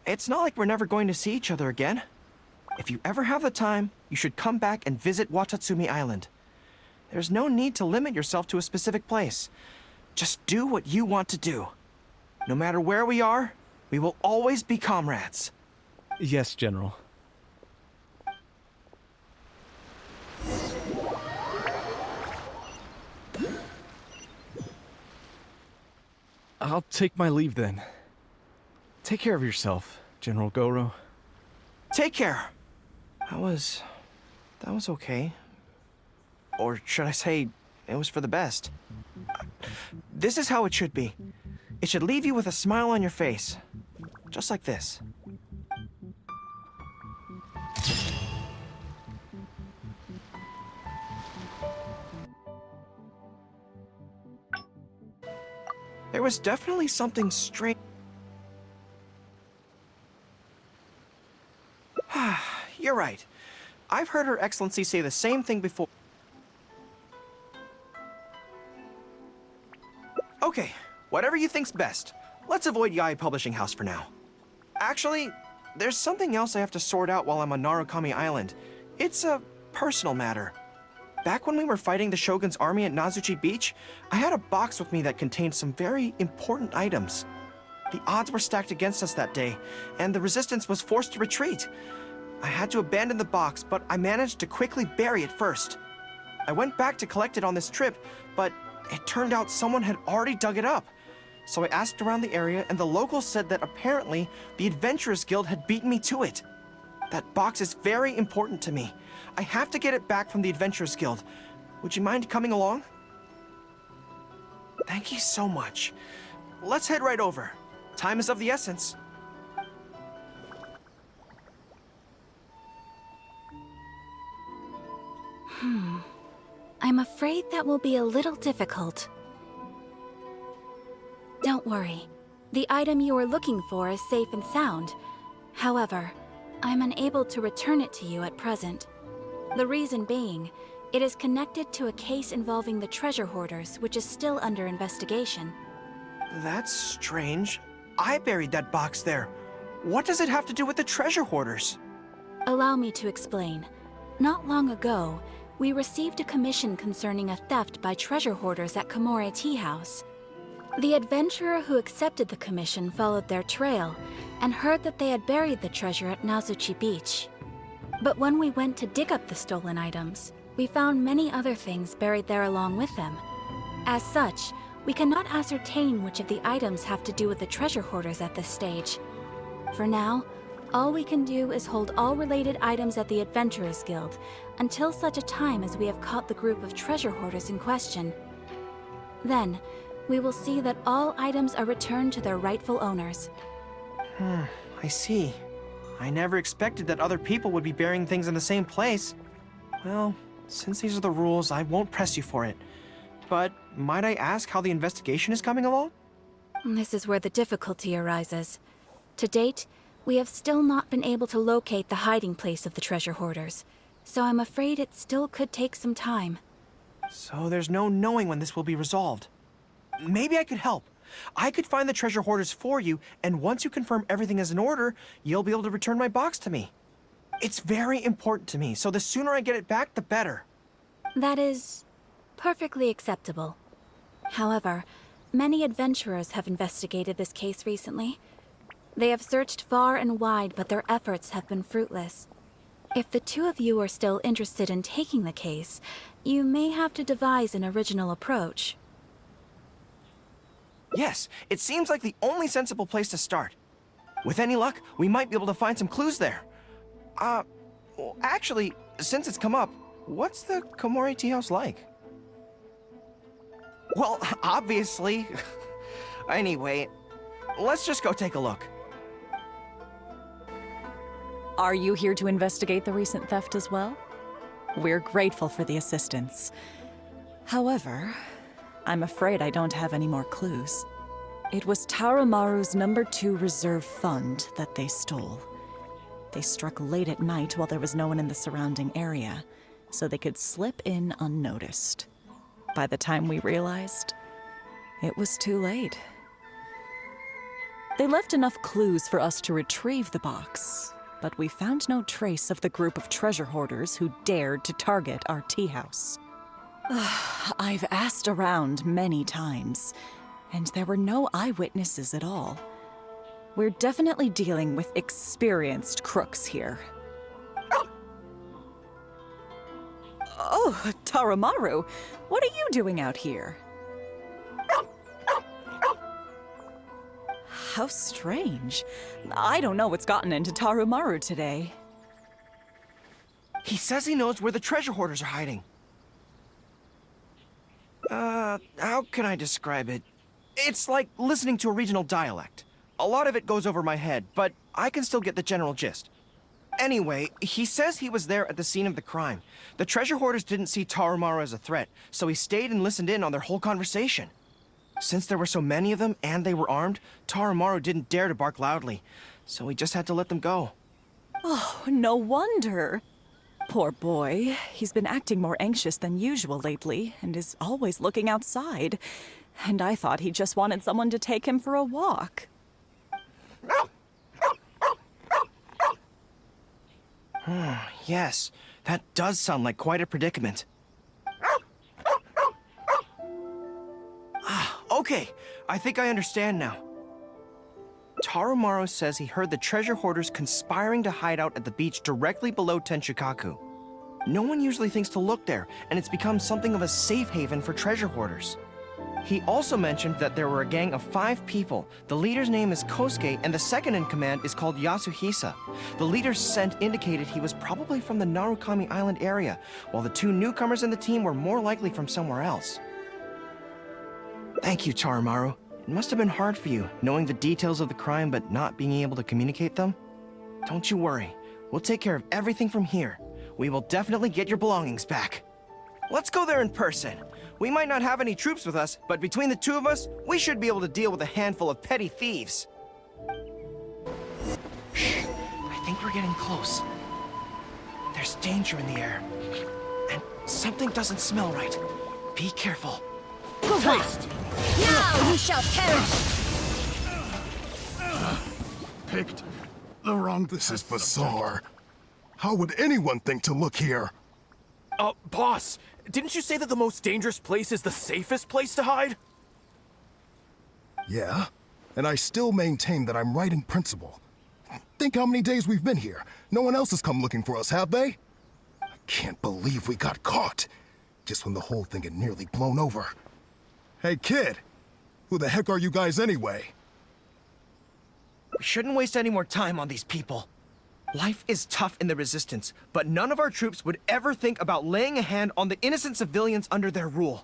It's not like we're never going to see each other again. If you ever have the time, you should come back and visit Watatsumi Island. There's no need to limit yourself to a specific place. Just do what you want to do. No matter where we are, we will always be comrades. Yes, General. I'll take my leave then. Take care of yourself, General Gorou. Take care. That was okay. Or should I say, it was for the best. This is how it should be. It should leave you with a smile on your face. Just like this. There was definitely something strange. You're right. I've heard Her Excellency say the same thing before. Okay, whatever you think's best. Let's avoid Yae Publishing House for now. Actually, there's something else I have to sort out while I'm on Narukami Island. It's a personal matter. Back when we were fighting the Shogun's army at Nazuchi Beach, I had a box with me that contained some very important items. The odds were stacked against us that day, and the resistance was forced to retreat. I had to abandon the box, but I managed to quickly bury it first. I went back to collect it on this trip, but it turned out someone had already dug it up. So I asked around the area, and the locals said that apparently the Adventurers Guild had beaten me to it. That box is very important to me. I have to get it back from the Adventurers Guild. Would you mind coming along? Thank you so much. Let's head right over. Time is of the essence. I'm afraid that will be a little difficult. Don't worry. The item you are looking for is safe and sound. However, I'm unable to return it to you at present. The reason being, it is connected to a case involving the treasure hoarders, which is still under investigation. That's strange. I buried that box there. What does it have to do with the treasure hoarders? Allow me to explain. Not long ago, we received a commission concerning a theft by treasure hoarders at Komore Tea House. The adventurer who accepted the commission followed their trail and heard that they had buried the treasure at Nazuchi Beach. But when we went to dig up the stolen items, we found many other things buried there along with them. As such, we cannot ascertain which of the items have to do with the treasure hoarders at this stage. For now, all we can do is hold all related items at the Adventurers Guild until such a time as we have caught the group of treasure hoarders in question. Then, we will see that all items are returned to their rightful owners. I see. I never expected that other people would be burying things in the same place. Well, since these are the rules, I won't press you for it. But might I ask how the investigation is coming along? This is where the difficulty arises. To date, we have still not been able to locate the hiding place of the treasure hoarders, so I'm afraid it still could take some time. So there's no knowing when this will be resolved. Maybe I could help. I could find the treasure hoarders for you, and once you confirm everything is in order, you'll be able to return my box to me. It's very important to me, so the sooner I get it back, the better. That is perfectly acceptable. However, many adventurers have investigated this case recently. They have searched far and wide, but their efforts have been fruitless. If the two of you are still interested in taking the case, you may have to devise an original approach. Yes, it seems like the only sensible place to start. With any luck, we might be able to find some clues there. Well, actually, since it's come up, what's the Komore Tea House like? Well, obviously. Anyway, let's just go take a look. Are you here to investigate the recent theft as well? We're grateful for the assistance. However, I'm afraid I don't have any more clues. It was Tarumaru's #2 reserve fund that they stole. They struck late at night while there was no one in the surrounding area, so they could slip in unnoticed. By the time we realized, it was too late. They left enough clues for us to retrieve the box, but we found no trace of the group of treasure hoarders who dared to target our tea house. I've asked around many times, and there were no eyewitnesses at all. We're definitely dealing with experienced crooks here. Oh, Tarumaru, what are you doing out here? How strange. I don't know what's gotten into Tarumaru today. He says he knows where the treasure hoarders are hiding. How can I describe it? It's like listening to a regional dialect. A lot of it goes over my head, but I can still get the general gist. Anyway, he says he was there at the scene of the crime. The treasure hoarders didn't see Tarumaru as a threat, so he stayed and listened in on their whole conversation. Since there were so many of them and they were armed, Tarumaru didn't dare to bark loudly, so he just had to let them go. Oh, no wonder. Poor boy. He's been acting more anxious than usual lately, and is always looking outside. And I thought he just wanted someone to take him for a walk. Yes, that does sound like quite a predicament. Okay, I think I understand now. Tarumaru says he heard the treasure hoarders conspiring to hide out at the beach directly below Tenshikaku. No one usually thinks to look there, and it's become something of a safe haven for treasure hoarders. He also mentioned that there were a gang of 5 people. The leader's name is Kosuke, and the second in command is called Yasuhisa. The leader's scent indicated he was probably from the Narukami Island area, while the 2 newcomers in the team were more likely from somewhere else. Thank you, Tarumaru. It must have been hard for you, knowing the details of the crime but not being able to communicate them. Don't you worry. We'll take care of everything from here. We will definitely get your belongings back. Let's go there in person. We might not have any troops with us, but between the 2 of us, we should be able to deal with a handful of petty thieves. Shh. I think we're getting close. There's danger in the air. And something doesn't smell right. Be careful. Taste! Now you shall perish! Picked the wrong... This is bizarre. How would anyone think to look here? Boss, didn't you say that the most dangerous place is the safest place to hide? Yeah, and I still maintain that I'm right in principle. Think how many days we've been here. No one else has come looking for us, have they? I can't believe we got caught. Just when the whole thing had nearly blown over. Hey, kid! Who the heck are you guys anyway? We shouldn't waste any more time on these people. Life is tough in the Resistance, but none of our troops would ever think about laying a hand on the innocent civilians under their rule.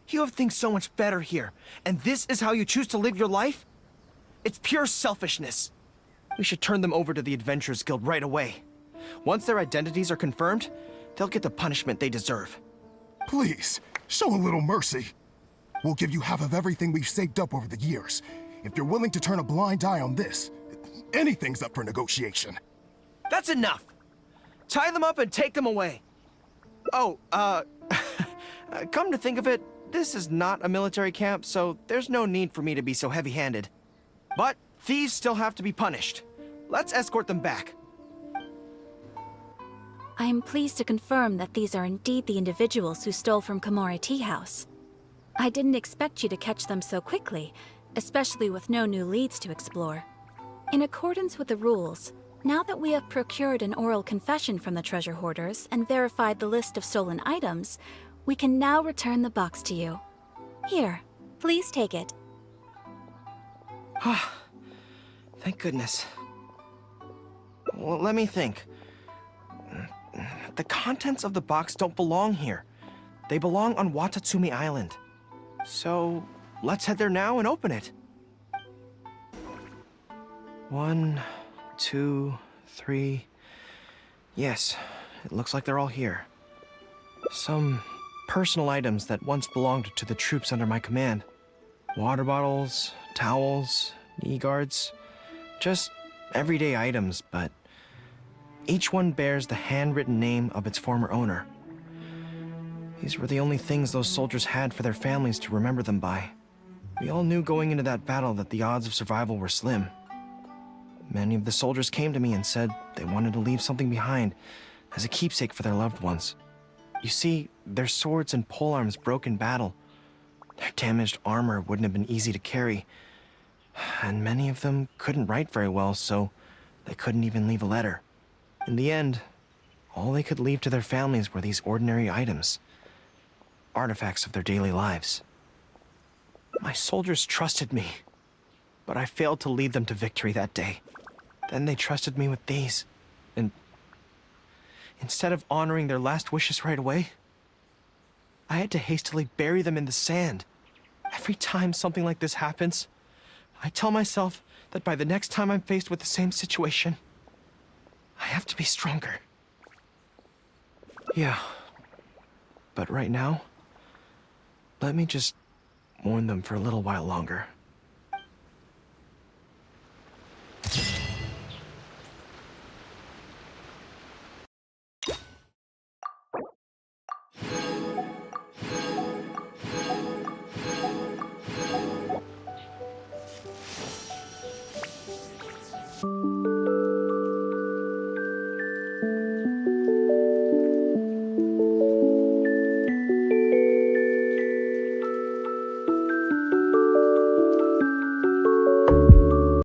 You have things so much better here, and this is how you choose to live your life? It's pure selfishness. We should turn them over to the Adventurers Guild right away. Once their identities are confirmed, they'll get the punishment they deserve. Please, show a little mercy. We'll give you half of everything we've saved up over the years. If you're willing to turn a blind eye on this, anything's up for negotiation. That's enough! Tie them up and take them away. Oh, come to think of it, this is not a military camp, so there's no need for me to be so heavy-handed. But thieves still have to be punished. Let's escort them back. I am pleased to confirm that these are indeed the individuals who stole from Komori Tea House. I didn't expect you to catch them so quickly, especially with no new leads to explore. In accordance with the rules, now that we have procured an oral confession from the treasure hoarders and verified the list of stolen items, we can now return the box to you. Here, please take it. Thank goodness. Well, let me think. The contents of the box don't belong here. They belong on Watatsumi Island. So, let's head there now and open it. 1, 2, 3... Yes, it looks like they're all here. Some personal items that once belonged to the troops under my command. Water bottles, towels, knee guards. Just everyday items, but each one bears the handwritten name of its former owner. These were the only things those soldiers had for their families to remember them by. We all knew going into that battle that the odds of survival were slim. Many of the soldiers came to me and said they wanted to leave something behind as a keepsake for their loved ones. You see, their swords and polearms broke in battle. Their damaged armor wouldn't have been easy to carry. And many of them couldn't write very well, so they couldn't even leave a letter. In the end, all they could leave to their families were these ordinary items. Artifacts of their daily lives. My soldiers trusted me. but I failed to lead them to victory that day. Then they trusted me with these, and instead of honoring their last wishes right away, I had to hastily bury them in the sand. Every time something like this happens, I tell myself that by the next time I'm faced with the same situation, I have to be stronger. Yeah, but right now, let me just mourn them for a little while longer.